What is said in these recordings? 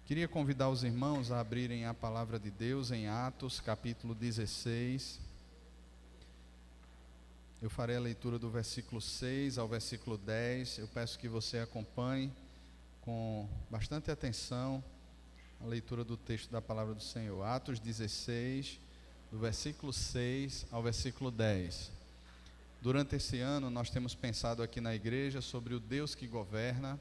Queria convidar os irmãos a abrirem a palavra de Deus em Atos, capítulo 16. Eu farei a leitura do versículo 6 ao versículo 10. Eu peço que você acompanhe com bastante atenção a leitura do texto da palavra do Senhor. Atos 16, do versículo 6 ao versículo 10. Durante esse ano, nós temos pensado aqui na igreja sobre o Deus que governa.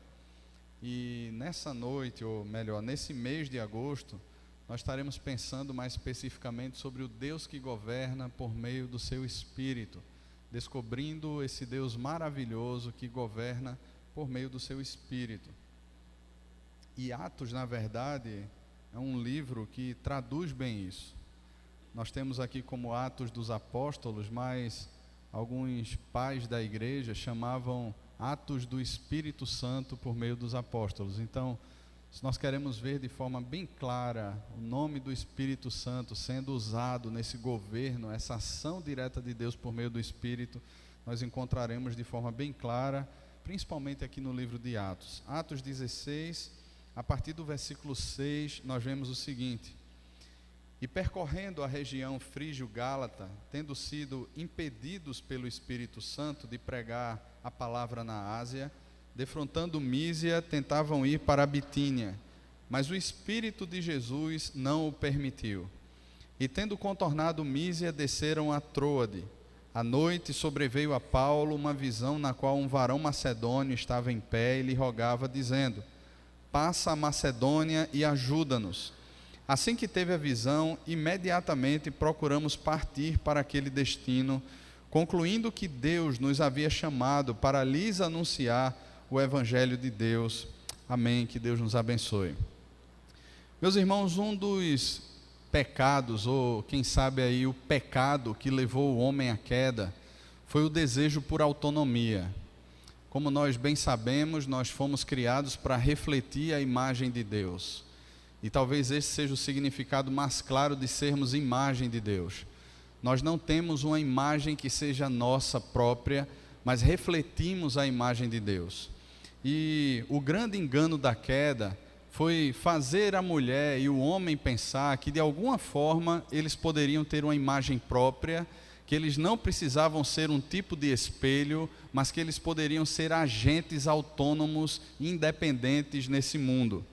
E nessa noite, ou melhor, nesse mês de agosto, nós estaremos pensando mais especificamente sobre o Deus que governa por meio do seu Espírito, descobrindo esse Deus maravilhoso que governa por meio do seu Espírito. E Atos, na verdade, é um livro que traduz bem isso. Nós temos aqui como Atos dos Apóstolos, mas alguns pais da igreja chamavam Atos do Espírito Santo por meio dos apóstolos. Então, se nós queremos ver de forma bem clara o nome do Espírito Santo sendo usado nesse governo, essa ação direta de Deus por meio do Espírito, nós encontraremos de forma bem clara, principalmente aqui no livro de Atos. Atos 16, a partir do versículo 6, nós vemos o seguinte: E percorrendo a região frígio-gálata, tendo sido impedidos pelo Espírito Santo de pregar a palavra na Ásia, defrontando Mísia, tentavam ir para a Bitínia, mas o Espírito de Jesus não o permitiu. E tendo contornado Mísia, desceram a Troade. À noite sobreveio a Paulo uma visão na qual um varão macedônio estava em pé e lhe rogava, dizendo: Passa a Macedônia e ajuda-nos. Assim que teve a visão, imediatamente procuramos partir para aquele destino, concluindo que Deus nos havia chamado para lhes anunciar o Evangelho de Deus. Amém, que Deus nos abençoe. Meus irmãos, um dos pecados, ou quem sabe aí o pecado que levou o homem à queda, foi o desejo por autonomia. Como nós bem sabemos, nós fomos criados para refletir a imagem de Deus. E talvez esse seja o significado mais claro de sermos imagem de Deus. Nós não temos uma imagem que seja nossa própria, mas refletimos a imagem de Deus. E o grande engano da queda foi fazer a mulher e o homem pensar que de alguma forma eles poderiam ter uma imagem própria, que eles não precisavam ser um tipo de espelho, mas que eles poderiam ser agentes autônomos e independentes nesse mundo.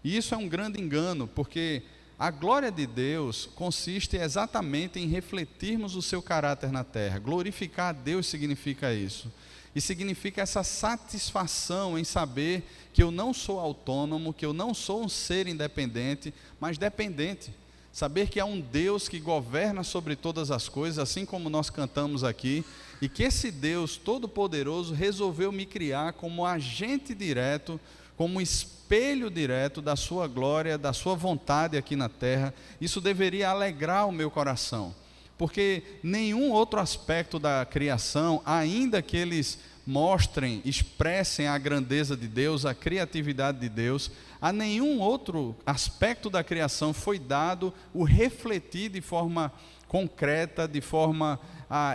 E isso é um grande engano, porque a glória de Deus consiste exatamente em refletirmos o seu caráter na terra. Glorificar a Deus significa isso. E significa essa satisfação em saber que eu não sou autônomo, que eu não sou um ser independente, mas dependente. Saber que há um Deus que governa sobre todas as coisas, assim como nós cantamos aqui, e que esse Deus todo-poderoso resolveu me criar como agente direto, como espelho direto da sua glória, da sua vontade aqui na terra. Isso deveria alegrar o meu coração, porque nenhum outro aspecto da criação, ainda que eles mostrem, expressem a grandeza de Deus, a criatividade de Deus, a nenhum outro aspecto da criação foi dado o refletir de forma concreta, de forma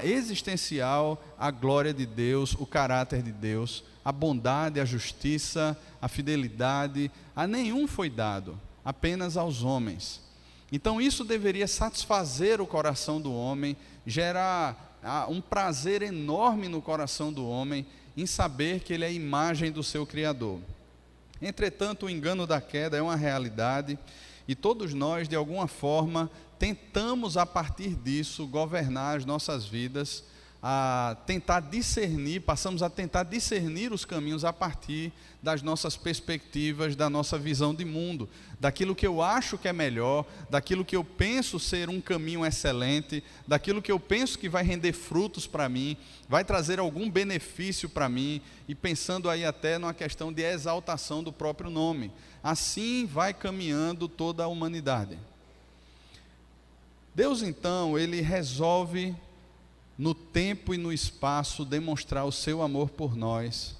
existencial, a glória de Deus, o caráter de Deus, a bondade, a justiça, a fidelidade. A nenhum foi dado, apenas aos homens. Então isso deveria satisfazer o coração do homem, gerar um prazer enorme no coração do homem em saber que ele é a imagem do seu Criador. Entretanto, o engano da queda é uma realidade e todos nós, de alguma forma, tentamos a partir disso governar as nossas vidas, passamos a tentar discernir os caminhos a partir das nossas perspectivas, da nossa visão de mundo, daquilo que eu acho que é melhor, daquilo que eu penso ser um caminho excelente, daquilo que eu penso que vai render frutos para mim, vai trazer algum benefício para mim, e pensando aí até numa questão de exaltação do próprio nome. Assim vai caminhando toda a humanidade. Deus então, ele resolve no tempo e no espaço demonstrar o seu amor por nós.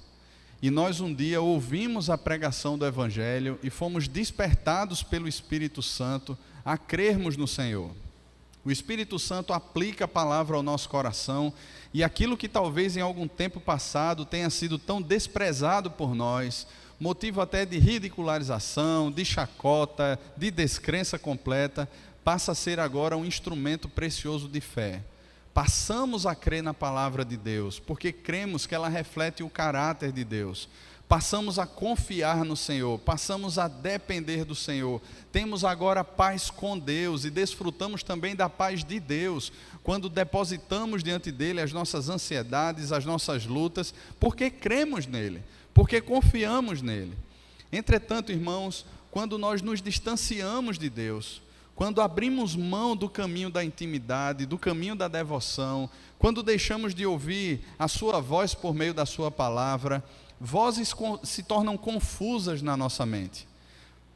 E nós um dia ouvimos a pregação do Evangelho e fomos despertados pelo Espírito Santo a crermos no Senhor. O Espírito Santo aplica a palavra ao nosso coração, e aquilo que talvez em algum tempo passado tenha sido tão desprezado por nós, motivo até de ridicularização, de chacota, de descrença completa, passa a ser agora um instrumento precioso de fé. Passamos a crer na palavra de Deus, porque cremos que ela reflete o caráter de Deus. Passamos a confiar no Senhor, passamos a depender do Senhor. Temos agora paz com Deus e desfrutamos também da paz de Deus, quando depositamos diante dele as nossas ansiedades, as nossas lutas, porque cremos nele, porque confiamos nele. Entretanto, irmãos, quando nós nos distanciamos de Deus, quando abrimos mão do caminho da intimidade, do caminho da devoção, quando deixamos de ouvir a sua voz por meio da sua palavra, vozes se tornam confusas na nossa mente.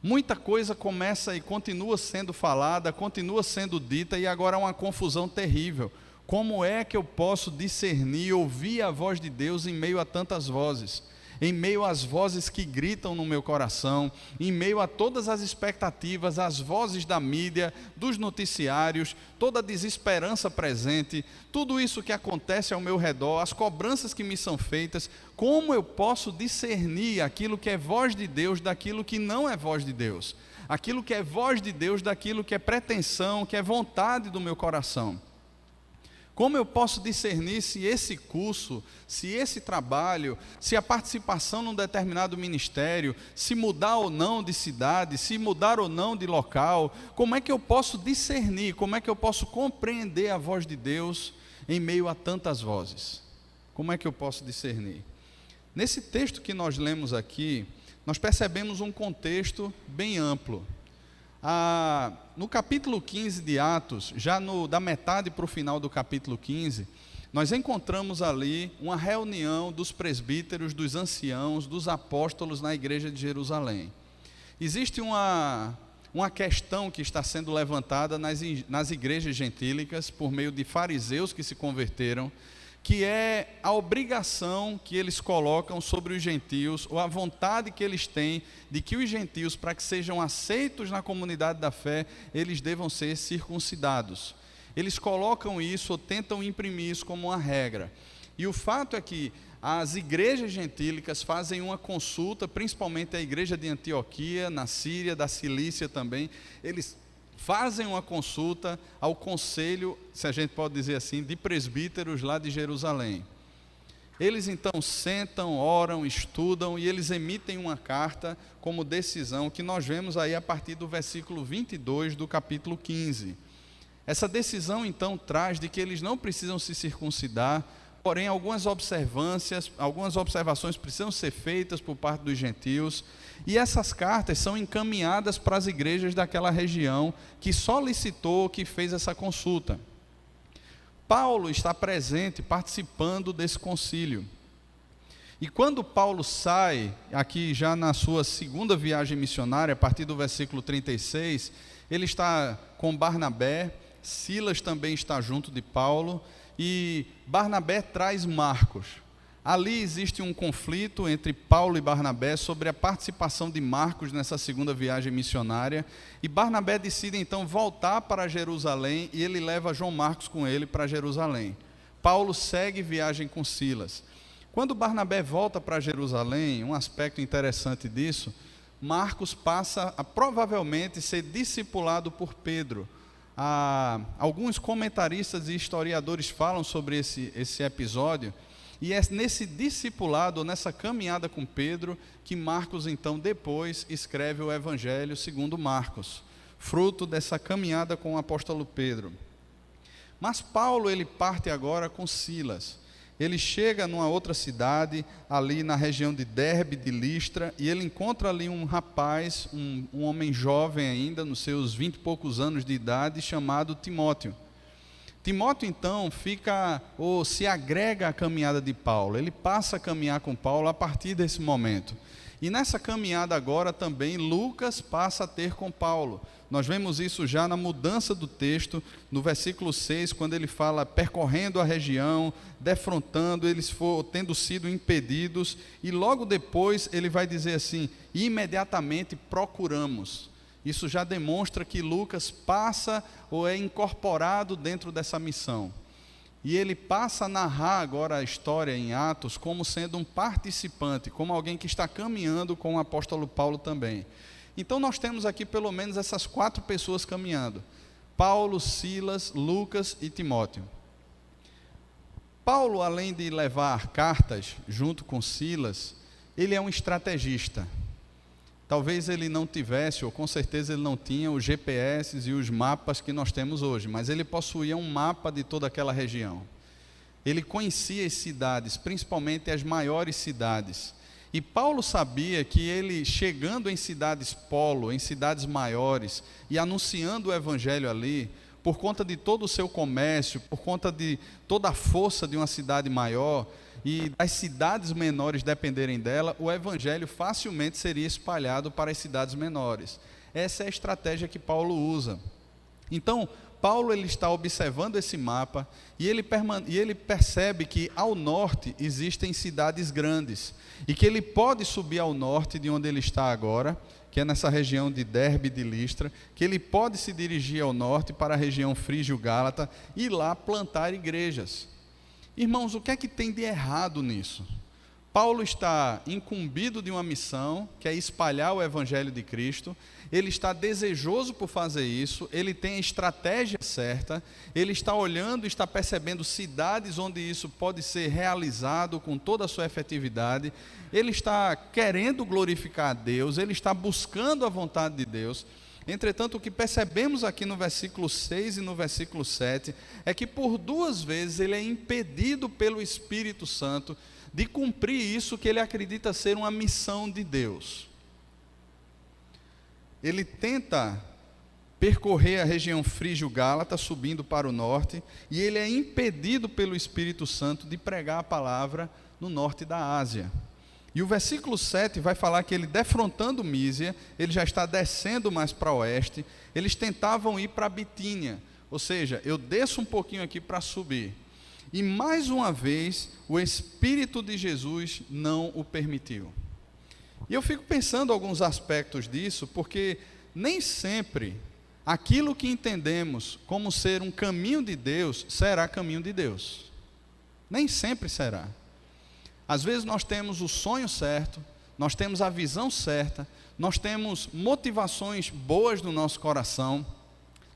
Muita coisa começa e continua sendo falada, continua sendo dita, e agora há uma confusão terrível. Como é que eu posso discernir, ouvir a voz de Deus em meio a tantas vozes? Em meio às vozes que gritam no meu coração, em meio a todas as expectativas, as vozes da mídia, dos noticiários, toda a desesperança presente, tudo isso que acontece ao meu redor, as cobranças que me são feitas, como eu posso discernir aquilo que é voz de Deus daquilo que não é voz de Deus? Aquilo que é voz de Deus daquilo que é pretensão, que é vontade do meu coração? Como eu posso discernir se esse curso, se esse trabalho, se a participação num determinado ministério, se mudar ou não de cidade, se mudar ou não de local, como é que eu posso discernir, como é que eu posso compreender a voz de Deus em meio a tantas vozes? Como é que eu posso discernir? Nesse texto que nós lemos aqui, nós percebemos um contexto bem amplo. No capítulo 15 de Atos, já da metade para o final do capítulo 15, nós encontramos ali uma reunião dos presbíteros, dos anciãos, dos apóstolos na igreja de Jerusalém. Existe uma questão que está sendo levantada nas igrejas gentílicas, por meio de fariseus que se converteram, que é a obrigação que eles colocam sobre os gentios, ou a vontade que eles têm de que os gentios, para que sejam aceitos na comunidade da fé, eles devam ser circuncidados. Eles colocam isso, ou tentam imprimir isso como uma regra. E o fato é que as igrejas gentílicas fazem uma consulta, principalmente a igreja de Antioquia, na Síria, da Cilícia também, eles fazem uma consulta ao conselho, se a gente pode dizer assim, de presbíteros lá de Jerusalém. Eles então sentam, oram, estudam e eles emitem uma carta como decisão, que nós vemos aí a partir do versículo 22 do capítulo 15. Essa decisão então traz de que eles não precisam se circuncidar, porém algumas observações precisam ser feitas por parte dos gentios, e essas cartas são encaminhadas para as igrejas daquela região que solicitou, que fez essa consulta. Paulo está presente, participando desse concílio. E quando Paulo sai, aqui já na sua segunda viagem missionária, a partir do versículo 36, ele está com Barnabé, Silas também está junto de Paulo, e Barnabé traz Marcos. Ali existe um conflito entre Paulo e Barnabé sobre a participação de Marcos nessa segunda viagem missionária, e Barnabé decide então voltar para Jerusalém, e ele leva João Marcos com ele para Jerusalém. Paulo segue viagem com Silas. Quando Barnabé volta para Jerusalém, um aspecto interessante disso, Marcos passa a provavelmente ser discipulado por Pedro. Alguns comentaristas e historiadores falam sobre esse episódio, e é nesse discipulado, nessa caminhada com Pedro, que Marcos então depois escreve o Evangelho segundo Marcos, fruto dessa caminhada com o apóstolo Pedro. Mas Paulo, ele parte agora com Silas. Ele chega numa outra cidade, ali na região de Derbe, de Listra, e ele encontra ali um rapaz, um homem jovem ainda, nos seus 20 e poucos anos de idade, chamado Timóteo. Timóteo então se agrega à caminhada de Paulo, ele passa a caminhar com Paulo a partir desse momento. E nessa caminhada agora também Lucas passa a ter com Paulo. Nós vemos isso já na mudança do texto, no versículo 6, quando ele fala percorrendo a região, defrontando, eles tendo sido impedidos, e logo depois ele vai dizer assim, imediatamente procuramos. Isso já demonstra que Lucas passa ou é incorporado dentro dessa missão. e ele passa a narrar agora a história em Atos como sendo um participante, como alguém que está caminhando com o apóstolo Paulo também. Então nós temos aqui pelo menos essas 4 pessoas caminhando: Paulo, Silas, Lucas e Timóteo. Paulo, além de levar cartas junto com Silas, ele é um estrategista. Talvez ele não tivesse, ou com certeza ele não tinha, os GPS e os mapas que nós temos hoje, mas ele possuía um mapa de toda aquela região. Ele conhecia as cidades, principalmente as maiores cidades. E Paulo sabia que ele, chegando em cidades polo, em cidades maiores, e anunciando o evangelho ali, por conta de todo o seu comércio, por conta de toda a força de uma cidade maior, e as cidades menores dependerem dela, o evangelho facilmente seria espalhado para as cidades menores. Essa é a estratégia que Paulo usa. Então, Paulo ele está observando esse mapa e ele percebe que ao norte existem cidades grandes e que ele pode subir ao norte de onde ele está agora, que é nessa região de Derbe e de Listra, que ele pode se dirigir ao norte para a região frígio-gálata e lá plantar igrejas. Irmãos, o que é que tem de errado nisso? Paulo está incumbido de uma missão, que é espalhar o evangelho de Cristo. Ele está desejoso por fazer isso, ele tem a estratégia certa, ele está olhando, está percebendo cidades onde isso pode ser realizado com toda a sua efetividade, ele está querendo glorificar a Deus, ele está buscando a vontade de Deus. Entretanto, o que percebemos aqui no versículo 6 e no versículo 7 é que por 2 vezes ele é impedido pelo Espírito Santo de cumprir isso que ele acredita ser uma missão de Deus. Ele tenta percorrer a região frígio-gálata, subindo para o norte, e ele é impedido pelo Espírito Santo de pregar a palavra no norte da Ásia. E o versículo 7 vai falar que ele, defrontando Mísia, ele já está descendo mais para o oeste, eles tentavam ir para Bitínia, ou seja, eu desço um pouquinho aqui para subir. E mais uma vez, o Espírito de Jesus não o permitiu. E eu fico pensando alguns aspectos disso, porque nem sempre aquilo que entendemos como ser um caminho de Deus, será caminho de Deus. Nem sempre será. Às vezes nós temos o sonho certo, nós temos a visão certa, nós temos motivações boas no nosso coração,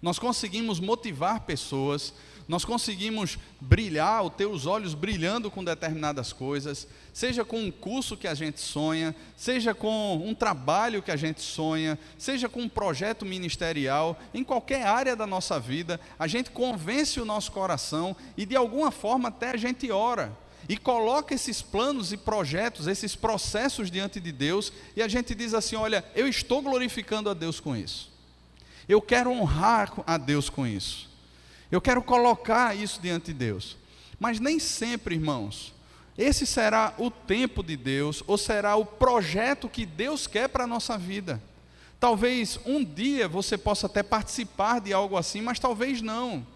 nós conseguimos motivar pessoas, nós conseguimos brilhar, ter os olhos brilhando com determinadas coisas, seja com um curso que a gente sonha, seja com um trabalho que a gente sonha, seja com um projeto ministerial, em qualquer área da nossa vida, a gente convence o nosso coração e de alguma forma até a gente ora. E coloca esses planos e projetos, esses processos diante de Deus, e a gente diz assim: olha, eu estou glorificando a Deus com isso. Eu quero honrar a Deus com isso. Eu quero colocar isso diante de Deus. Mas nem sempre, irmãos, esse será o tempo de Deus, ou será o projeto que Deus quer para a nossa vida. Talvez um dia você possa até participar de algo assim, mas talvez não.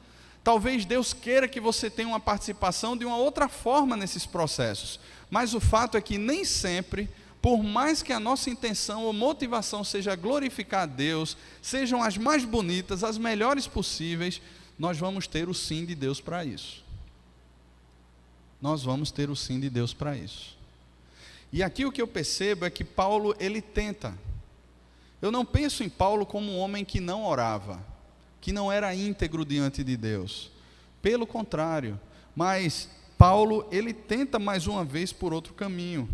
Talvez Deus queira que você tenha uma participação de uma outra forma nesses processos. Mas o fato é que nem sempre, por mais que a nossa intenção ou motivação seja glorificar a Deus, sejam as mais bonitas, as melhores possíveis, nós vamos ter o sim de Deus para isso. Nós vamos ter o sim de Deus para isso. E aqui o que eu percebo é que Paulo, ele tenta. Eu não penso em Paulo como um homem que não orava, que não era íntegro diante de Deus. Pelo contrário, mas Paulo, ele tenta mais uma vez por outro caminho.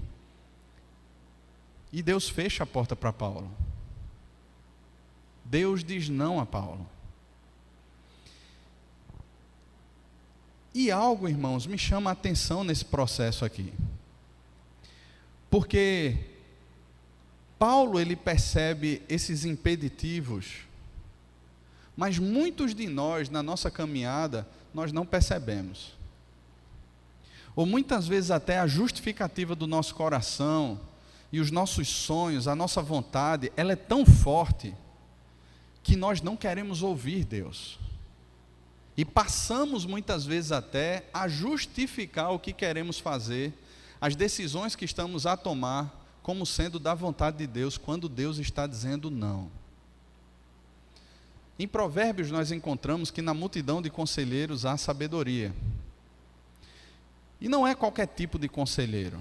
E Deus fecha a porta para Paulo. Deus diz não a Paulo. E algo, irmãos, me chama a atenção nesse processo aqui. Porque Paulo, ele percebe esses impeditivos, mas muitos de nós, na nossa caminhada, nós não percebemos. Ou muitas vezes até a justificativa do nosso coração e os nossos sonhos, a nossa vontade, ela é tão forte que nós não queremos ouvir Deus. E passamos muitas vezes até a justificar o que queremos fazer, as decisões que estamos a tomar, como sendo da vontade de Deus, quando Deus está dizendo não. Em Provérbios nós encontramos que na multidão de conselheiros há sabedoria. E não é qualquer tipo de conselheiro.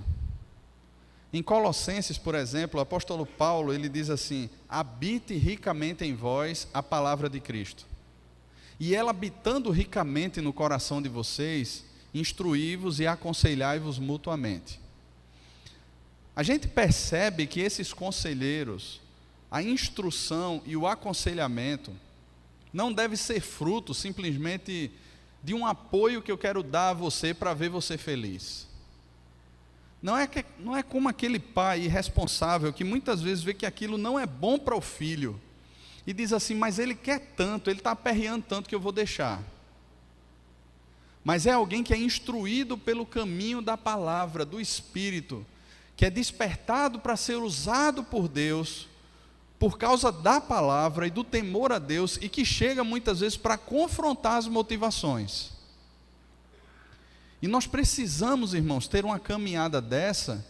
Em Colossenses, por exemplo, o apóstolo Paulo, ele diz assim: habite ricamente em vós a palavra de Cristo. E ela habitando ricamente no coração de vocês, instruí-vos e aconselhai-vos mutuamente. A gente percebe que esses conselheiros, a instrução e o aconselhamento, não deve ser fruto simplesmente de um apoio que eu quero dar a você para ver você feliz. Não é como aquele pai irresponsável que muitas vezes vê que aquilo não é bom para o filho e diz assim: mas ele quer tanto, ele está aperreando tanto que eu vou deixar. Mas é alguém que é instruído pelo caminho da palavra, do Espírito, que é despertado para ser usado por Deus, por causa da palavra e do temor a Deus, e que chega muitas vezes para confrontar as motivações. E nós precisamos, irmãos, ter uma caminhada dessa,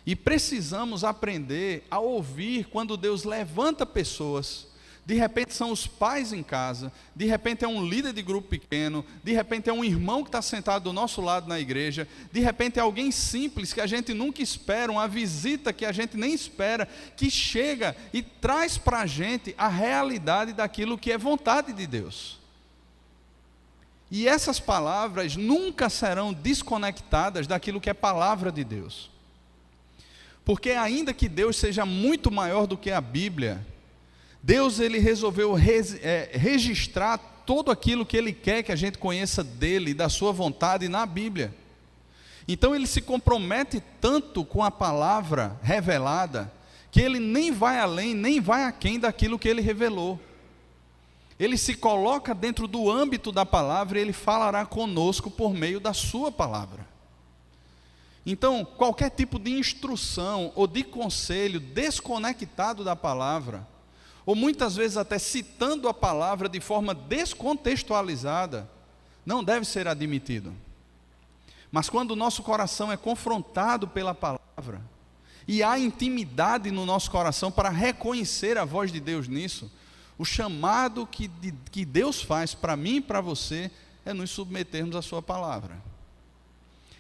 e precisamos aprender a ouvir quando Deus levanta pessoas. De repente são os pais em casa, de repente é um líder de grupo pequeno, de repente é um irmão que está sentado do nosso lado na igreja, de repente é alguém simples que a gente nunca espera, uma visita que a gente nem espera, que chega e traz para a gente a realidade daquilo que é vontade de Deus. E essas palavras nunca serão desconectadas daquilo que é palavra de Deus. Porque ainda que Deus seja muito maior do que a Bíblia, Deus ele resolveu registrar todo aquilo que Ele quer que a gente conheça dEle, da sua vontade na Bíblia. Então Ele se compromete tanto com a palavra revelada, que Ele nem vai além, nem vai aquém daquilo que Ele revelou. Ele se coloca dentro do âmbito da palavra e Ele falará conosco por meio da sua palavra. Então, qualquer tipo de instrução ou de conselho desconectado da palavra, ou muitas vezes até citando a palavra de forma descontextualizada, não deve ser admitido. Mas quando o nosso coração é confrontado pela palavra, e há intimidade no nosso coração para reconhecer a voz de Deus nisso, o chamado que Deus faz para mim e para você é nos submetermos à sua palavra.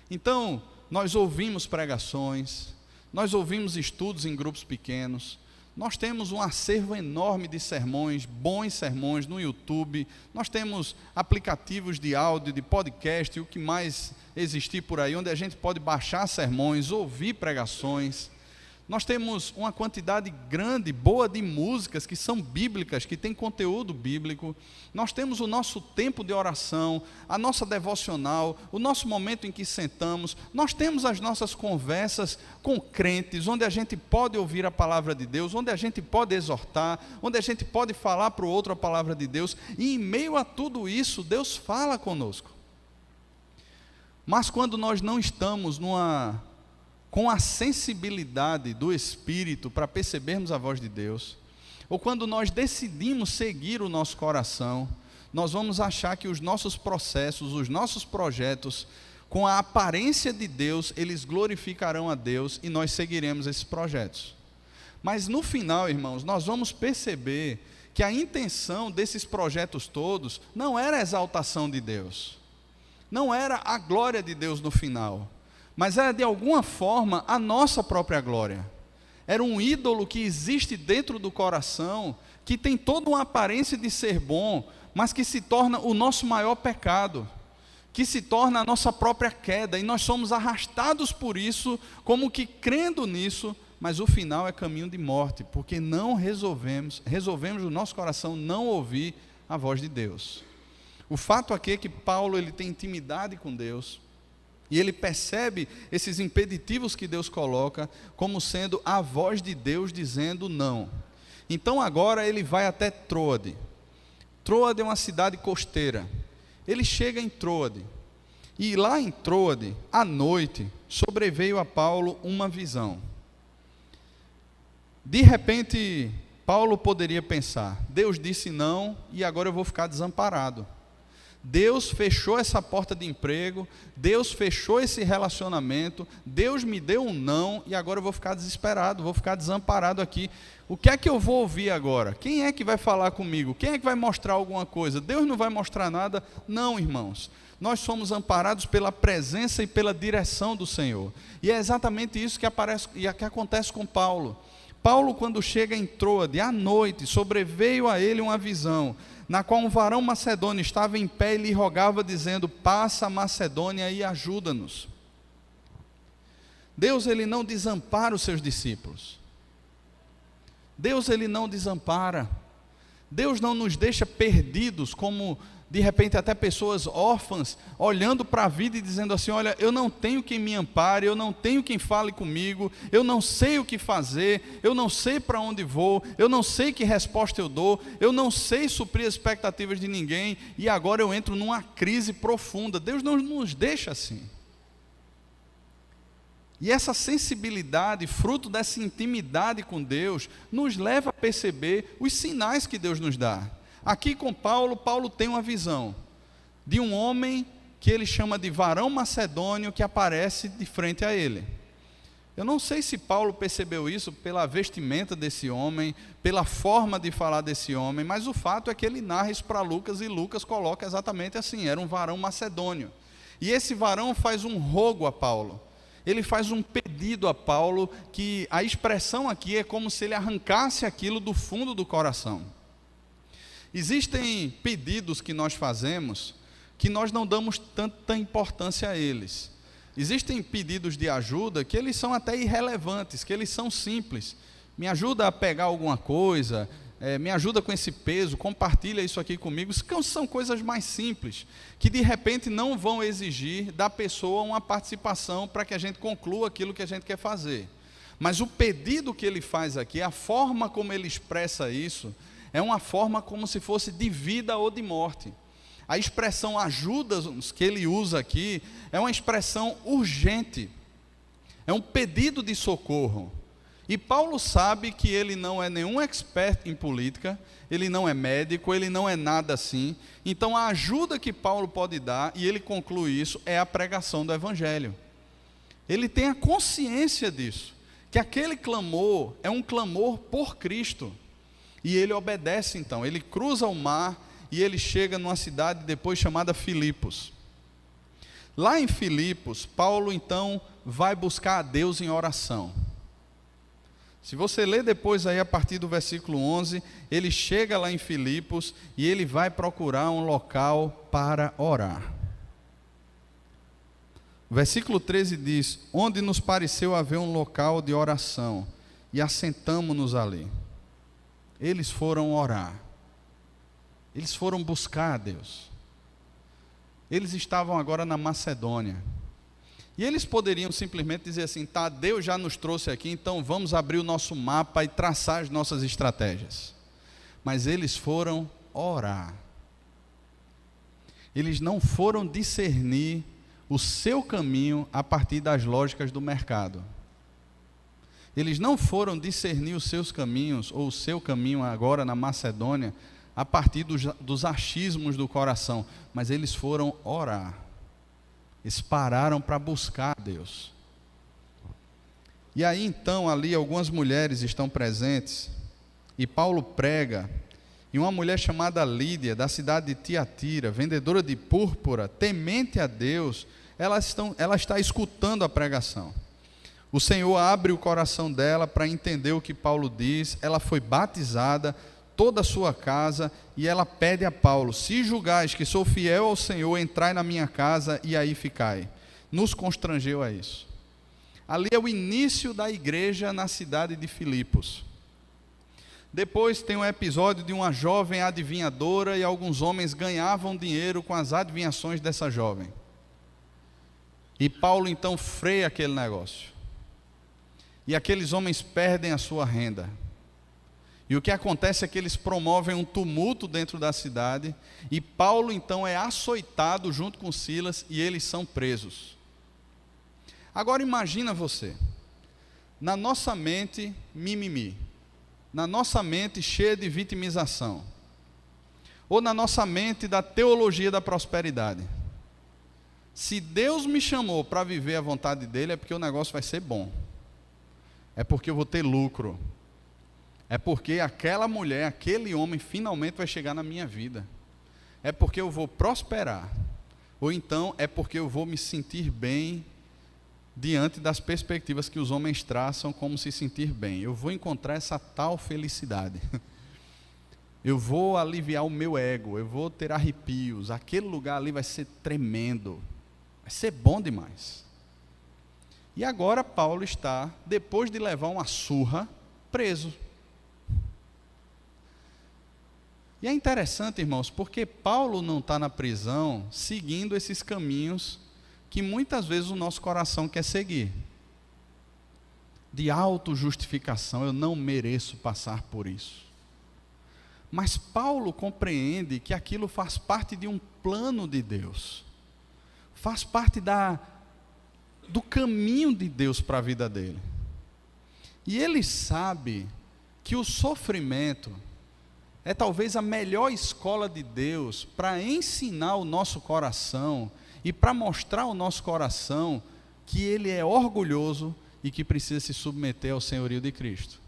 Então, nós ouvimos pregações, nós ouvimos estudos em grupos pequenos, nós temos um acervo enorme de sermões, bons sermões no YouTube, nós temos aplicativos de áudio, de podcast, o que mais existir por aí, onde a gente pode baixar sermões, ouvir pregações. Nós temos uma quantidade grande, boa de músicas que são bíblicas, que têm conteúdo bíblico. Nós temos o nosso tempo de oração, a nossa devocional, o nosso momento em que sentamos. Nós temos as nossas conversas com crentes, onde a gente pode ouvir a palavra de Deus, onde a gente pode exortar, onde a gente pode falar para o outro a palavra de Deus. E em meio a tudo isso, Deus fala conosco. Mas quando nós não estamos com a sensibilidade do Espírito para percebermos a voz de Deus, ou quando nós decidimos seguir o nosso coração, nós vamos achar que os nossos processos, os nossos projetos, com a aparência de Deus, eles glorificarão a Deus e nós seguiremos esses projetos. Mas no final, irmãos, nós vamos perceber que a intenção desses projetos todos não era a exaltação de Deus, não era a glória de Deus no final, mas era de alguma forma a nossa própria glória. Era um ídolo que existe dentro do coração, que tem toda uma aparência de ser bom, mas que se torna o nosso maior pecado, que se torna a nossa própria queda, e nós somos arrastados por isso, como que crendo nisso, mas o final é caminho de morte, porque não resolvemos no nosso coração não ouvir a voz de Deus. O fato aqui é que Paulo ele tem intimidade com Deus, e ele percebe esses impeditivos que Deus coloca como sendo a voz de Deus dizendo não. Então agora ele vai até Troade. Troade é uma cidade costeira. Ele chega em Troade. E lá em Troade, à noite, sobreveio a Paulo uma visão. De repente, Paulo poderia pensar: Deus disse não e agora eu vou ficar desamparado. Deus fechou essa porta de emprego, Deus fechou esse relacionamento, Deus me deu um não, e agora eu vou ficar desesperado, vou ficar desamparado aqui. O que é que eu vou ouvir agora? Quem é que vai falar comigo? Quem é que vai mostrar alguma coisa? Deus não vai mostrar nada? Não, irmãos. Nós somos amparados pela presença e pela direção do Senhor. E é exatamente isso que acontece com Paulo. Paulo, quando chega em Troade, à noite, sobreveio a ele uma visão, na qual um varão macedônio estava em pé e lhe rogava, dizendo: passa a Macedônia e ajuda-nos. Deus, ele não desampara os seus discípulos. Deus, ele não desampara. Deus não nos deixa perdidos, como de repente até pessoas órfãs, olhando para a vida e dizendo assim: olha, eu não tenho quem me ampare, eu não tenho quem fale comigo, eu não sei o que fazer, eu não sei para onde vou, eu não sei que resposta eu dou, eu não sei suprir as expectativas de ninguém, e agora eu entro numa crise profunda. Deus não nos deixa assim. E essa sensibilidade, fruto dessa intimidade com Deus, nos leva a perceber os sinais que Deus nos dá. Aqui com Paulo, Paulo tem uma visão de um homem que ele chama de varão macedônio, que aparece de frente a ele. Eu não sei se Paulo percebeu isso pela vestimenta desse homem, pela forma de falar desse homem, mas o fato é que ele narra isso para Lucas, e Lucas coloca exatamente assim: era um varão macedônio. E esse varão faz um rogo a Paulo. Ele faz um pedido a Paulo, que a expressão aqui é como se ele arrancasse aquilo do fundo do coração. Existem pedidos que nós fazemos que nós não damos tanta importância a eles. Existem pedidos de ajuda que eles são até irrelevantes, que eles são simples. Me ajuda a pegar alguma coisa, me ajuda com esse peso, compartilha isso aqui comigo. São coisas mais simples, que de repente não vão exigir da pessoa uma participação para que a gente conclua aquilo que a gente quer fazer. Mas o pedido que ele faz aqui, a forma como ele expressa isso, é uma forma como se fosse de vida ou de morte. A expressão ajuda-nos que ele usa aqui é uma expressão urgente, é um pedido de socorro. E Paulo sabe que ele não é nenhum expert em política, ele não é médico, ele não é nada assim. Então a ajuda que Paulo pode dar, e ele conclui isso, é a pregação do Evangelho. Ele tem a consciência disso, que aquele clamor é um clamor por Cristo. E ele obedece então, ele cruza o mar e ele chega numa cidade depois chamada Filipos. Lá em Filipos, Paulo então vai buscar a Deus em oração. Se você ler depois aí a partir do versículo 11, ele chega lá em Filipos e ele vai procurar um local para orar. O versículo 13 diz: onde nos pareceu haver um local de oração, e assentamo-nos ali. Eles foram orar, eles foram buscar a Deus. Eles estavam agora na Macedônia. E eles poderiam simplesmente dizer assim: tá, Deus já nos trouxe aqui, então vamos abrir o nosso mapa e traçar as nossas estratégias. Mas eles foram orar. Eles não foram discernir o seu caminho a partir das lógicas do mercado. Eles não foram discernir os seus caminhos, ou o seu caminho agora na Macedônia, a partir dos achismos do coração, mas eles foram orar. Eles pararam para buscar a Deus. E aí então ali algumas mulheres estão presentes, e Paulo prega, e uma mulher chamada Lídia, da cidade de Tiatira, vendedora de púrpura, temente a Deus, ela está escutando a pregação. O Senhor abre o coração dela para entender o que Paulo diz. Ela foi batizada, toda a sua casa, e ela pede a Paulo: se julgais que sou fiel ao Senhor, entrai na minha casa e aí ficai. Nos constrangeu a isso. Ali é o início da igreja na cidade de Filipos. Depois tem um episódio de uma jovem adivinhadora, e alguns homens ganhavam dinheiro com as adivinhações dessa jovem. E Paulo então freia aquele negócio. E aqueles homens perdem a sua renda. E o que acontece é que eles promovem um tumulto dentro da cidade, e Paulo então é açoitado junto com Silas, e eles são presos. Agora imagina você, na nossa mente mimimi, na nossa mente cheia de vitimização. ou na nossa mente da teologia da prosperidade. Se Deus me chamou para viver a vontade dele, é porque o negócio vai ser bom. É porque eu vou ter lucro. É porque aquela mulher, aquele homem finalmente vai chegar na minha vida. É porque eu vou prosperar. Ou então é porque eu vou me sentir bem diante das perspectivas que os homens traçam como se sentir bem. Eu vou encontrar essa tal felicidade. Eu vou aliviar o meu ego, eu vou ter arrepios. Aquele lugar ali vai ser tremendo. Vai ser bom demais. E agora Paulo está, depois de levar uma surra, preso. E é interessante, irmãos, porque Paulo não está na prisão seguindo esses caminhos que muitas vezes o nosso coração quer seguir. De autojustificação, eu não mereço passar por isso. Mas Paulo compreende que aquilo faz parte de um plano de Deus. Faz parte do caminho de Deus para a vida dele. E ele sabe que o sofrimento é talvez a melhor escola de Deus para ensinar o nosso coração e para mostrar ao nosso coração que ele é orgulhoso e que precisa se submeter ao senhorio de Cristo.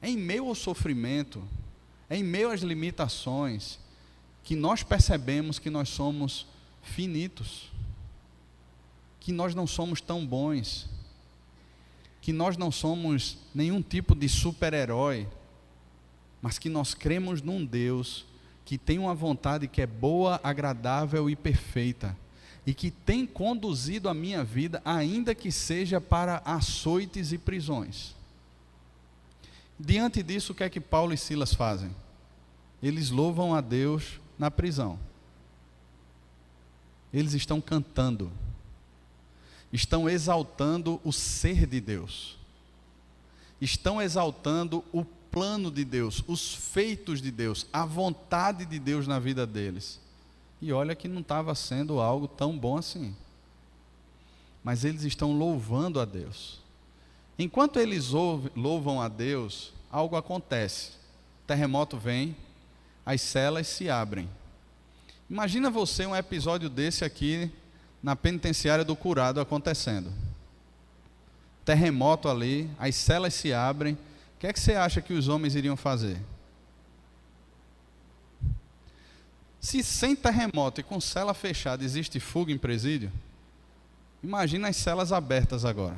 Em meio ao sofrimento, em meio às limitações, que nós percebemos que nós somos finitos, que nós não somos tão bons, que nós não somos nenhum tipo de super-herói, mas que nós cremos num Deus que tem uma vontade que é boa, agradável e perfeita, e que tem conduzido a minha vida, ainda que seja para açoites e prisões. Diante disso, o que é que Paulo e Silas fazem? Eles louvam a Deus na prisão. Eles estão cantando, estão exaltando o ser de Deus, estão exaltando o plano de Deus, os feitos de Deus, a vontade de Deus na vida deles. E olha que não estava sendo algo tão bom assim. Mas eles estão louvando a Deus. Enquanto eles louvam a Deus, algo acontece. O terremoto vem, as celas se abrem. Imagina você um episódio desse aqui na penitenciária do Curado acontecendo. Terremoto ali, as celas se abrem. O que é que você acha que os homens iriam fazer? Se sem terremoto e com cela fechada existe fuga em presídio, imagina as celas abertas agora.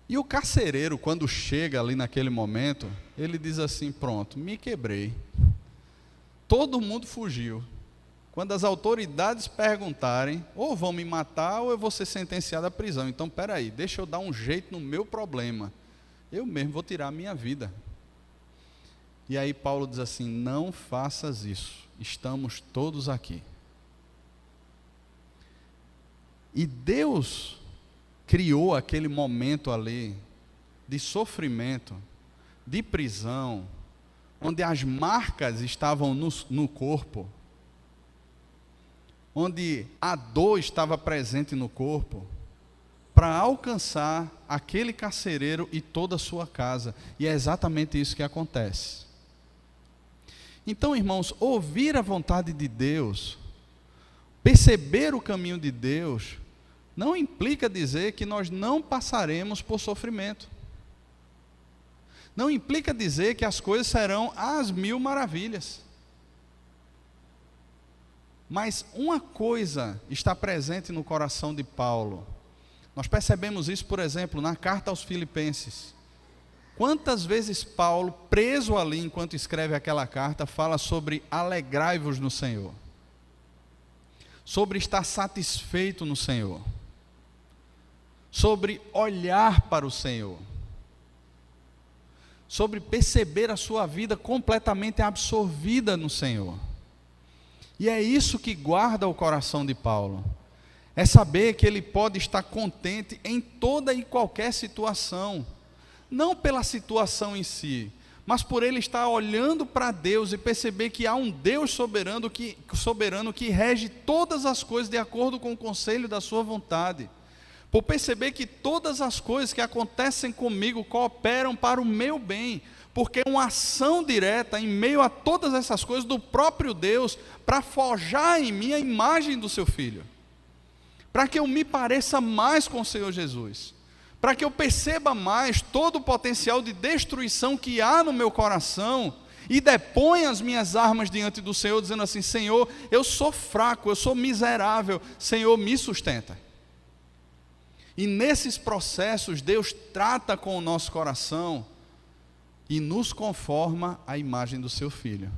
E o carcereiro, quando chega ali naquele momento, ele diz assim: pronto, me quebrei. Todo mundo fugiu. Quando as autoridades perguntarem, ou vão me matar ou eu vou ser sentenciado à prisão. Então, peraí, deixa eu dar um jeito no meu problema. Eu mesmo vou tirar a minha vida. E aí Paulo diz assim: não faças isso, estamos todos aqui. E Deus criou aquele momento ali de sofrimento, de prisão, onde as marcas estavam no corpo, onde a dor estava presente no corpo, para alcançar aquele carcereiro e toda a sua casa. E é exatamente isso que acontece. Então, irmãos, ouvir a vontade de Deus, perceber o caminho de Deus, não implica dizer que nós não passaremos por sofrimento. Não implica dizer que as coisas serão às mil maravilhas. Mas uma coisa está presente no coração de Paulo. Nós percebemos isso, por exemplo, na carta aos Filipenses. Quantas vezes Paulo, preso ali enquanto escreve aquela carta, fala sobre alegrai-vos no Senhor, sobre estar satisfeito no Senhor, sobre olhar para o Senhor, sobre perceber a sua vida completamente absorvida no Senhor. E é isso que guarda o coração de Paulo. É saber que ele pode estar contente em toda e qualquer situação. Não pela situação em si, mas por ele estar olhando para Deus e perceber que há um Deus soberano que rege todas as coisas de acordo com o conselho da sua vontade. Por perceber que todas as coisas que acontecem comigo cooperam para o meu bem, porque é uma ação direta em meio a todas essas coisas do próprio Deus, para forjar em mim a imagem do seu Filho, para que eu me pareça mais com o Senhor Jesus, para que eu perceba mais todo o potencial de destruição que há no meu coração, e deponha as minhas armas diante do Senhor, dizendo assim: Senhor, eu sou fraco, eu sou miserável, Senhor, me sustenta. E nesses processos, Deus trata com o nosso coração, e nos conforma à imagem do seu Filho.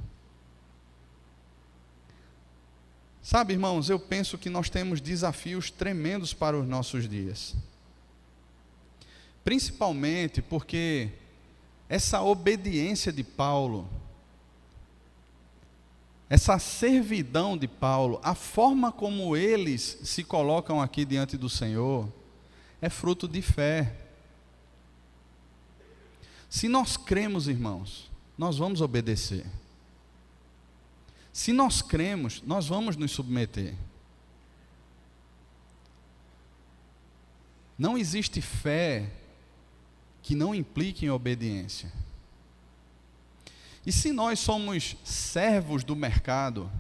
Sabe, irmãos, eu penso que nós temos desafios tremendos para os nossos dias. Principalmente porque essa obediência de Paulo, essa servidão de Paulo, a forma como eles se colocam aqui diante do Senhor, é fruto de fé. Se nós cremos, irmãos, nós vamos obedecer. Se nós cremos, nós vamos nos submeter. Não existe fé que não implique em obediência. E se nós somos servos do mercado,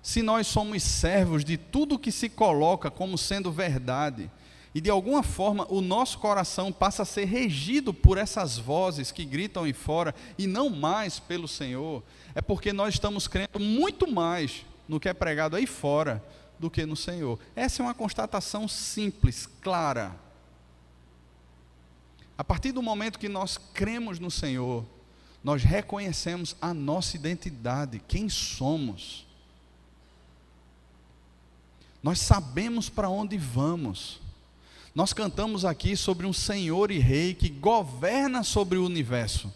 se nós somos servos de tudo que se coloca como sendo verdade, e de alguma forma o nosso coração passa a ser regido por essas vozes que gritam aí fora, e não mais pelo Senhor, é porque nós estamos crendo muito mais no que é pregado aí fora do que no Senhor. Essa é uma constatação simples, clara. A partir do momento que nós cremos no Senhor, nós reconhecemos a nossa identidade, quem somos. Nós sabemos para onde vamos. Nós cantamos aqui sobre um Senhor e Rei que governa sobre o universo.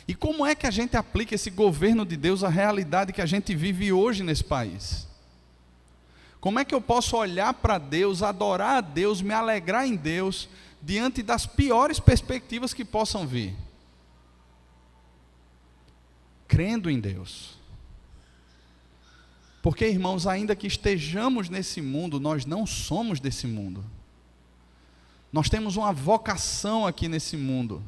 E como é que a gente aplica esse governo de Deus à realidade que a gente vive hoje nesse país? Como é que eu posso olhar para Deus, adorar a Deus, me alegrar em Deus, diante das piores perspectivas que possam vir? Crendo em Deus. Porque, irmãos, ainda que estejamos nesse mundo, nós não somos desse mundo. Nós temos uma vocação aqui nesse mundo.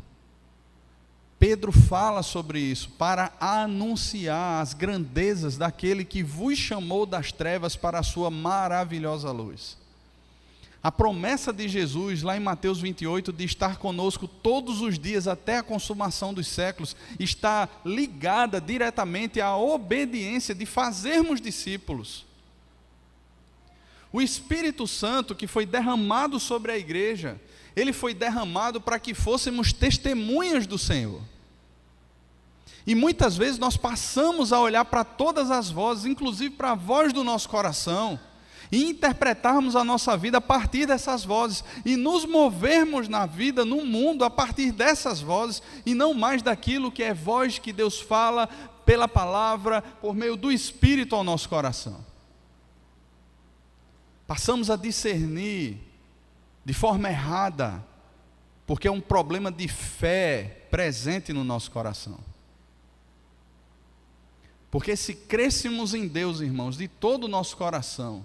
Pedro fala sobre isso, para anunciar as grandezas daquele que vos chamou das trevas para a sua maravilhosa luz. A promessa de Jesus, lá em Mateus 28, de estar conosco todos os dias até a consumação dos séculos, está ligada diretamente à obediência de fazermos discípulos. O Espírito Santo que foi derramado sobre a igreja, ele foi derramado para que fôssemos testemunhas do Senhor. E muitas vezes nós passamos a olhar para todas as vozes, inclusive para a voz do nosso coração, e interpretarmos a nossa vida a partir dessas vozes, e nos movermos na vida, no mundo, a partir dessas vozes, e não mais daquilo que é voz que Deus fala pela palavra, por meio do Espírito ao nosso coração. Passamos a discernir de forma errada, porque é um problema de fé presente no nosso coração. Porque se crêssemos em Deus, irmãos, de todo o nosso coração,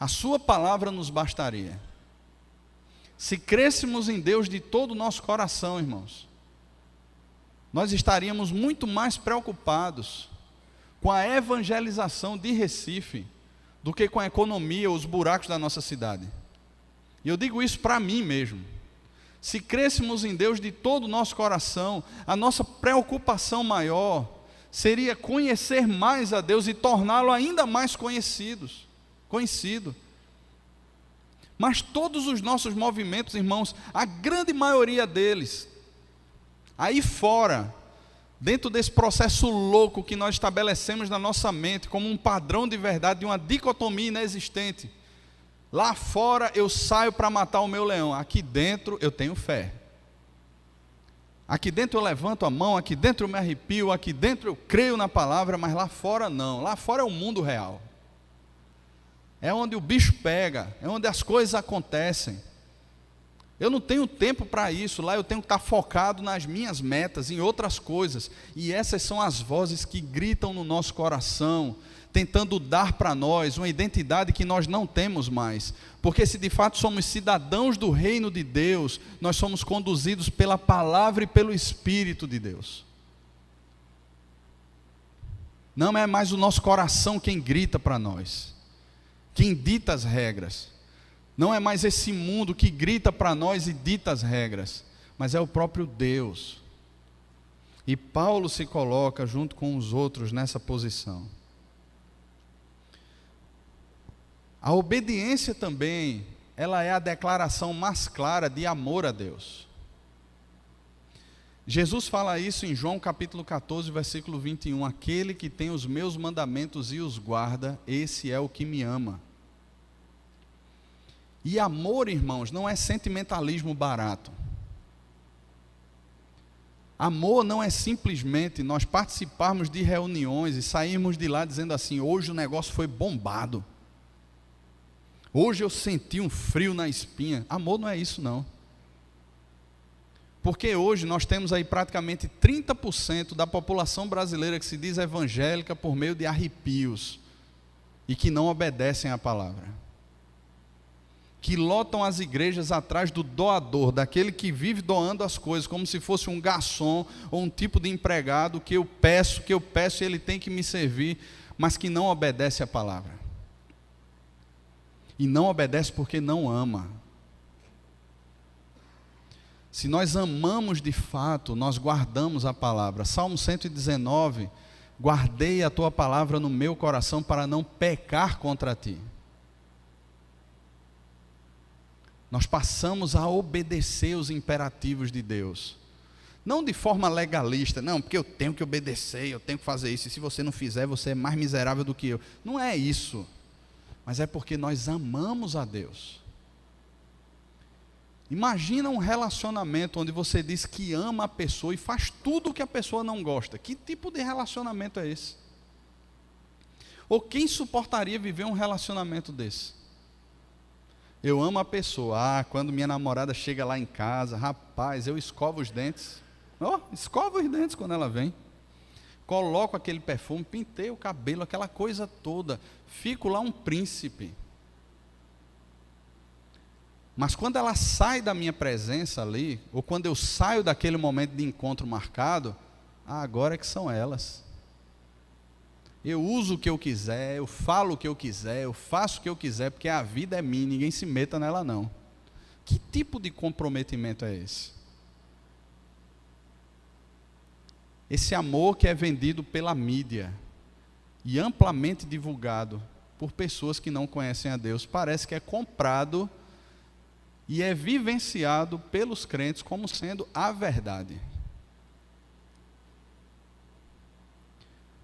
a sua palavra nos bastaria. Se crêssemos em Deus de todo o nosso coração, irmãos, nós estaríamos muito mais preocupados com a evangelização de Recife do que com a economia, os buracos da nossa cidade. E eu digo isso para mim mesmo. Se crêssemos em Deus de todo o nosso coração, a nossa preocupação maior seria conhecer mais a Deus e torná-lo ainda mais conhecido. Mas todos os nossos movimentos, irmãos, a grande maioria deles, aí fora, dentro desse processo louco que nós estabelecemos na nossa mente, como um padrão de verdade, de uma dicotomia inexistente. Lá fora eu saio para matar o meu leão, aqui dentro eu tenho fé. Aqui dentro eu levanto a mão, aqui dentro eu me arrepio, aqui dentro eu creio na palavra, mas lá fora não. Lá fora é o mundo real. É onde o bicho pega, é onde as coisas acontecem. Eu não tenho tempo para isso. Lá eu tenho que estar focado nas minhas metas, em outras coisas. E essas são as vozes que gritam no nosso coração, tentando dar para nós uma identidade que nós não temos mais. Porque se de fato somos cidadãos do reino de Deus, nós somos conduzidos pela palavra e pelo Espírito de Deus. Não é mais o nosso coração quem grita para nós, quem dita as regras. Não é mais esse mundo que grita para nós e dita as regras, mas é o próprio Deus. E Paulo se coloca junto com os outros nessa posição. A obediência também, ela é a declaração mais clara de amor a Deus. Jesus fala isso em João capítulo 14, versículo 21. Aquele que tem os meus mandamentos e os guarda, esse é o que me ama. E amor, irmãos, não é sentimentalismo barato. Amor não é simplesmente nós participarmos de reuniões e sairmos de lá dizendo assim: hoje o negócio foi bombado. Hoje eu senti um frio na espinha. Amor não é isso não. Porque hoje nós temos aí praticamente 30% da população brasileira que se diz evangélica por meio de arrepios e que não obedecem à palavra. Que lotam as igrejas atrás do doador, daquele que vive doando as coisas, como se fosse um garçom ou um tipo de empregado que eu peço e ele tem que me servir, mas que não obedece à palavra. E não obedece porque não ama. Se nós amamos de fato, nós guardamos a palavra. Salmo 119, guardei a tua palavra no meu coração para não pecar contra ti. Nós passamos a obedecer os imperativos de Deus. Não de forma legalista, não, porque eu tenho que obedecer, eu tenho que fazer isso, e se você não fizer, você é mais miserável do que eu. Não é isso, mas é porque nós amamos a Deus. Imagina um relacionamento onde você diz que ama a pessoa e faz tudo o que a pessoa não gosta. Que tipo de relacionamento é esse? Ou quem suportaria viver um relacionamento desse? Eu amo a pessoa. Quando minha namorada chega lá em casa, rapaz, eu escovo os dentes. Escovo os dentes quando ela vem. Coloco aquele perfume, pintei o cabelo, aquela coisa toda. Fico lá um príncipe. Mas quando ela sai da minha presença ali, ou quando eu saio daquele momento de encontro marcado, agora é que são elas. Eu uso o que eu quiser, eu falo o que eu quiser, eu faço o que eu quiser, porque a vida é minha, ninguém se meta nela não. Que tipo de comprometimento é esse? Esse amor que é vendido pela mídia e amplamente divulgado por pessoas que não conhecem a Deus, parece que é comprado e é vivenciado pelos crentes como sendo a verdade.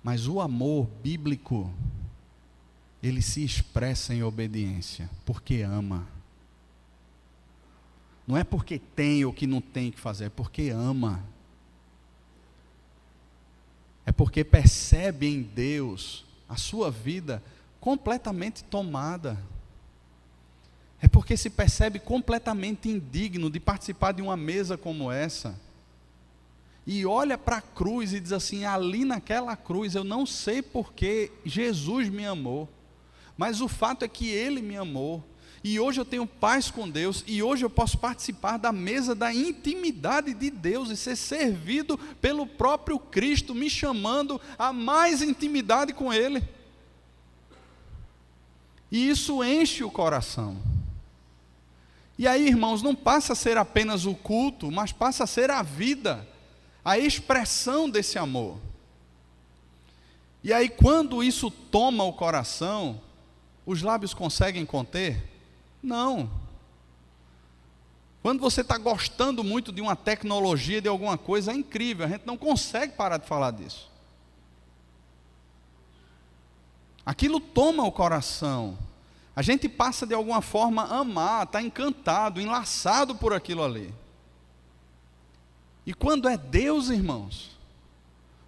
Mas o amor bíblico, ele se expressa em obediência, porque ama. Não é porque tem ou que não tem que fazer, é porque ama. É porque percebe em Deus a sua vida completamente tomada. É porque se percebe completamente indigno de participar de uma mesa como essa. E olha para a cruz e diz assim: ali naquela cruz eu não sei porque Jesus me amou, mas o fato é que Ele me amou. E hoje eu tenho paz com Deus, e hoje eu posso participar da mesa da intimidade de Deus e ser servido pelo próprio Cristo, me chamando a mais intimidade com Ele. E isso enche o coração. E aí, irmãos, não passa a ser apenas o culto, mas passa a ser a vida, a expressão desse amor. E aí, quando isso toma o coração, os lábios conseguem conter? Não. Quando você está gostando muito de uma tecnologia, de alguma coisa, é incrível, a gente não consegue parar de falar disso. Aquilo toma o coração. A gente passa de alguma forma a amar, está encantado, enlaçado por aquilo ali. E quando é Deus, irmãos,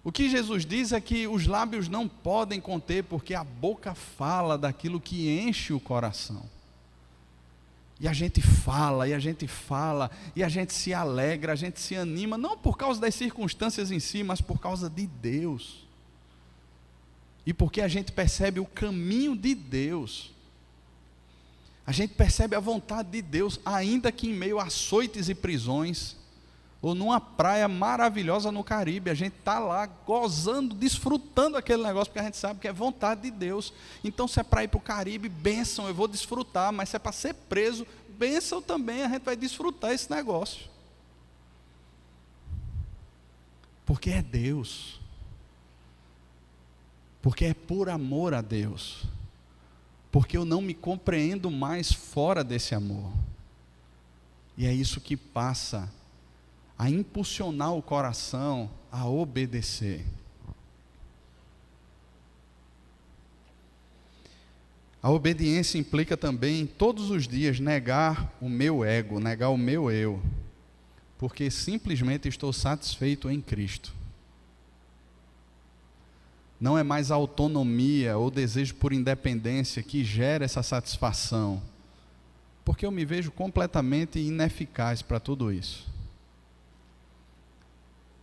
o que Jesus diz é que os lábios não podem conter, porque a boca fala daquilo que enche o coração. E a gente fala, e a gente fala, e a gente se alegra, a gente se anima, não por causa das circunstâncias em si, mas por causa de Deus. E porque a gente percebe o caminho de Deus. A gente percebe a vontade de Deus, ainda que em meio a açoites e prisões, ou numa praia maravilhosa no Caribe, a gente está lá gozando, desfrutando aquele negócio, porque a gente sabe que é vontade de Deus. Então, se é para ir para o Caribe, bênção, eu vou desfrutar, mas se é para ser preso, bênção também, a gente vai desfrutar esse negócio. Porque é Deus. Porque é por amor a Deus. Porque eu não me compreendo mais fora desse amor. E é isso que passa a impulsionar o coração a obedecer. A obediência implica também, todos os dias, negar o meu ego, negar o meu eu, porque simplesmente estou satisfeito em Cristo. Não é mais a autonomia ou desejo por independência que gera essa satisfação, porque eu me vejo completamente ineficaz para tudo isso.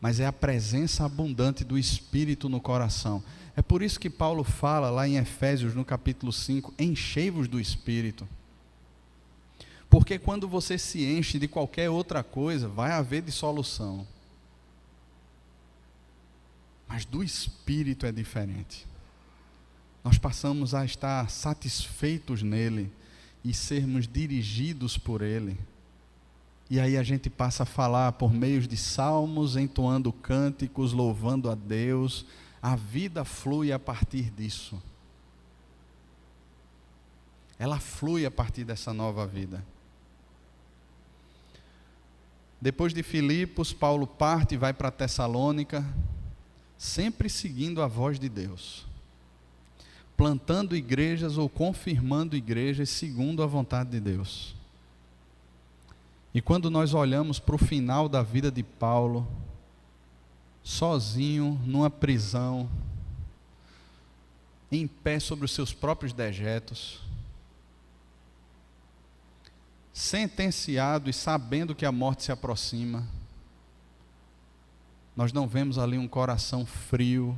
Mas é a presença abundante do Espírito no coração. É por isso que Paulo fala lá em Efésios, no capítulo 5, enchei-vos do Espírito. Porque quando você se enche de qualquer outra coisa, vai haver dissolução. Mas do Espírito é diferente. Nós passamos a estar satisfeitos nele e sermos dirigidos por ele. E aí a gente passa a falar por meio de salmos, entoando cânticos, louvando a Deus. A vida flui a partir disso. Ela flui a partir dessa nova vida. Depois de Filipos, Paulo parte e vai para Tessalônica, sempre seguindo a voz de Deus, plantando igrejas ou confirmando igrejas segundo a vontade de Deus. E quando nós olhamos para o final da vida de Paulo, sozinho, numa prisão, em pé sobre os seus próprios dejetos, sentenciado e sabendo que a morte se aproxima, nós não vemos ali um coração frio,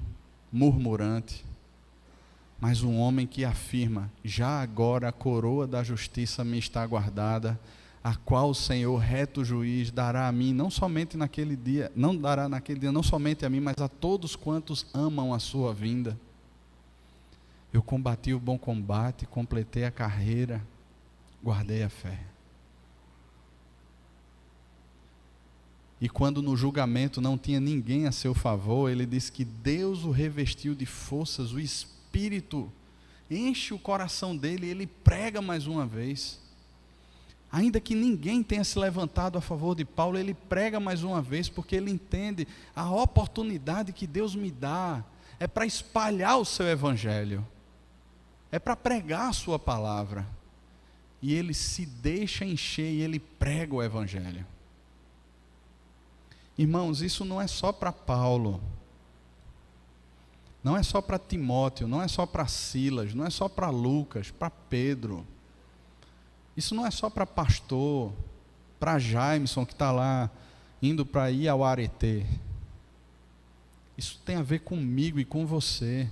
murmurante, mas um homem que afirma, já agora a coroa da justiça me está guardada, a qual o Senhor, reto juiz, dará a mim, não somente naquele dia, não dará naquele dia, não somente a mim, mas a todos quantos amam a sua vinda. Eu combati o bom combate, completei a carreira, guardei a fé. E quando no julgamento não tinha ninguém a seu favor, ele disse que Deus o revestiu de forças, o Espírito enche o coração dele e ele prega mais uma vez. Ainda que ninguém tenha se levantado a favor de Paulo, ele prega mais uma vez, porque ele entende a oportunidade que Deus me dá, é para espalhar o seu evangelho, é para pregar a sua palavra, e ele se deixa encher e ele prega o evangelho. Irmãos, isso não é só para Paulo, não é só para Timóteo, não é só para Silas, não é só para Lucas, para Pedro. Isso não é só para pastor, para Jaimson que está lá, indo para ir ao Aretê. Isso tem a ver comigo e com você.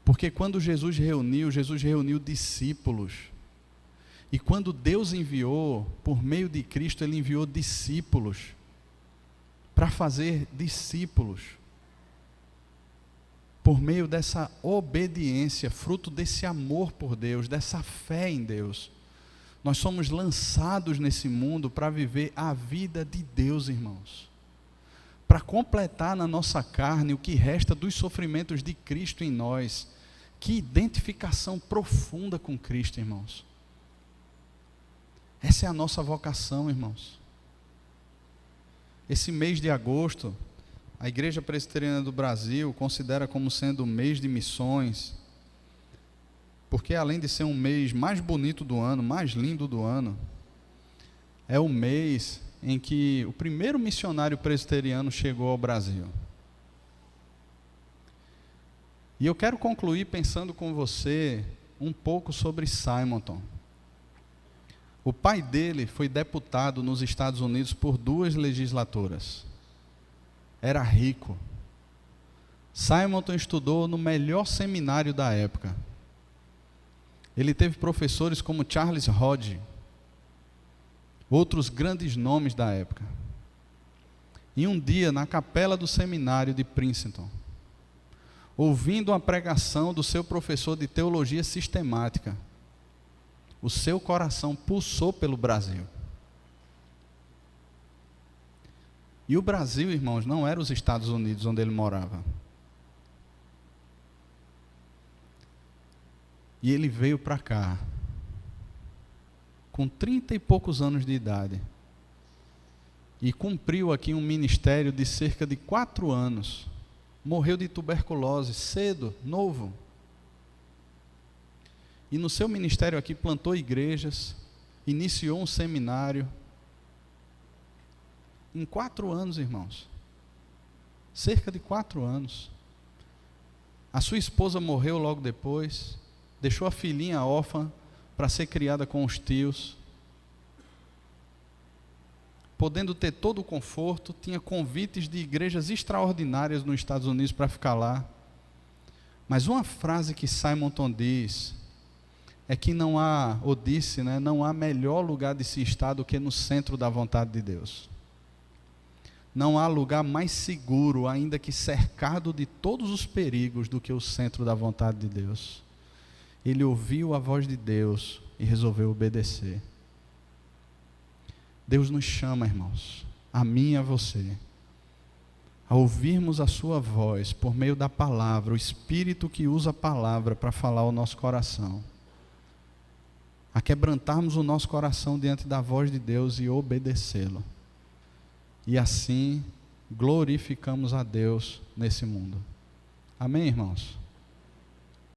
Porque quando Jesus reuniu discípulos. E quando Deus enviou, por meio de Cristo, Ele enviou discípulos, para fazer discípulos. Por meio dessa obediência, fruto desse amor por Deus, dessa fé em Deus, nós somos lançados nesse mundo para viver a vida de Deus, irmãos. Para completar na nossa carne o que resta dos sofrimentos de Cristo em nós. Que identificação profunda com Cristo, irmãos. Essa é a nossa vocação, irmãos. Esse mês de agosto, a Igreja Presbiteriana do Brasil considera como sendo o mês de missões, porque além de ser um mês mais bonito do ano, mais lindo do ano, é o mês em que o primeiro missionário presbiteriano chegou ao Brasil. E eu quero concluir pensando com você um pouco sobre Simonton. O pai dele foi deputado nos Estados Unidos por 2 legislaturas. Era rico. Simonton estudou no melhor seminário da época. Ele teve professores como Charles Hodge, outros grandes nomes da época. E um dia, na capela do seminário de Princeton, ouvindo a pregação do seu professor de teologia sistemática, o seu coração pulsou pelo Brasil. E o Brasil, irmãos, não era os Estados Unidos onde ele morava. E ele veio para cá, com 30 e poucos anos de idade, e cumpriu aqui um ministério de cerca de 4 anos. Morreu de tuberculose, cedo, novo. E no seu ministério aqui plantou igrejas, iniciou um seminário. Em 4 anos, irmãos. Cerca de 4 anos. A sua esposa morreu logo depois, deixou a filhinha órfã para ser criada com os tios. Podendo ter todo o conforto, tinha convites de igrejas extraordinárias nos Estados Unidos para ficar lá. Mas uma frase que Simonton diz é que não há, ou disse, né, não há melhor lugar de se estar do que no centro da vontade de Deus. Não há lugar mais seguro, ainda que cercado de todos os perigos, do que o centro da vontade de Deus. Ele ouviu a voz de Deus e resolveu obedecer. Deus nos chama, irmãos, a mim e a você, a ouvirmos a sua voz por meio da palavra, o Espírito que usa a palavra para falar ao nosso coração, a quebrantarmos o nosso coração diante da voz de Deus e obedecê-lo. E assim glorificamos a Deus nesse mundo. Amém, irmãos?